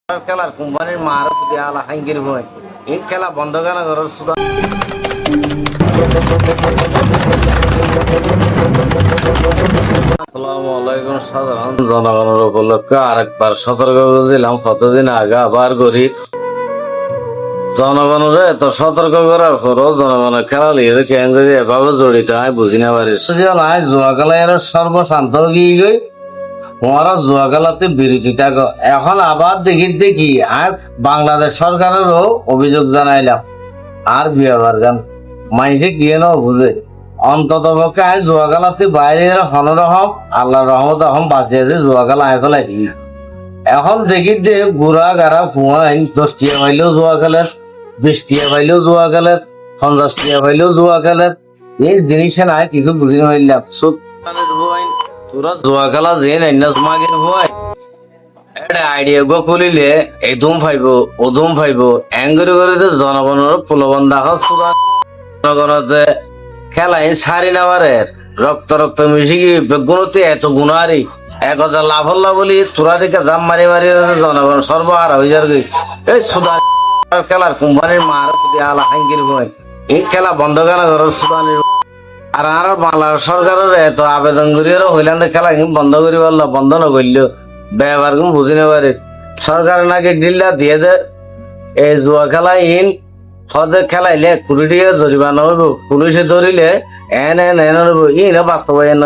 খেলার কোম্পানির মার যদি আলা হাঙ্গির হয় এই খেলা বন্ধ কেন করার সুদা। আসসালামু আলাইকুম। সাধারণ জনগণের উপলক্ষে আরেকবার সতর্ক করে দিলাম, কতদিন আগে আবার করি জনগণের এত সতর্ক করার পরও জনগণের খেলা লিয়ে কেন যদি এভাবে জড়িত আমি বুঝি না পারি। নাই জুয়া খেলা এর সর্বশান্ত গিয়ে গই ওরা জুয়া খেলাতে বিরতি থাকো। এখন আবার দেখি আর বাংলাদেশ সরকারেরও অভিযোগ জানাইলাম আর বিয়াবার গান মাইসে গিয়ে নাও বুঝে অন্তত পক্ষে আয় জুয়া খেলাতে বাইরে হনরহম আল্লাহ রহমত এখন বাঁচিয়েছে জুয়া খেলা আয় ফেলাই এখন দেখি যে বুড়া গাড়া ফুয়াইন 10 টিয়া পাইলেও জুয়া খেলেন, 20 টিয়া পাইলেও জুয়া খেলেন, 50 টিয়া পাইলেও জুয়া খেলেন। এই জিনিসে নাই কিছু বুঝি পাইলাম তোরা জুয়া খেলা যে মাগের ভয় একটা আইডিয়া গো খুলিলে এই ধুম ফাইব ও ধুম ফাইব এঙ্গরি করে জনগণের প্রলোভন দেখা সুরা জনগণতে খেলাই সারি নামারের রক্ত রক্ত মিশি গিয়ে বেগুনতে এত গুণারি এক হাজার লাভ হল্লা বলি তোরা দিকে জাম মারি মারি জনগণ সর্বহারা হয়ে যাবে। এই সুদান খেলার কোম্পানির মার যদি আলা হাঙ্গির ভয় এই খেলা বন্ধ কেন করার সুদানির আর আর বাংলাদেশ সরকারের এত আবেদন করিয়ারও হইলাম খেলা বন্ধ করি পারলো বন্ধ না করলো ব্যবহার কম বুঝি না পারে সরকার নাকি ডিল্লা দিয়ে দে এই জুয়া খেলা ইন হদে খেলাইলে 20 টাকা জরিমানা হইব, পুলিশে ধরিলে এন এন এন ইন বাস্তবায়ন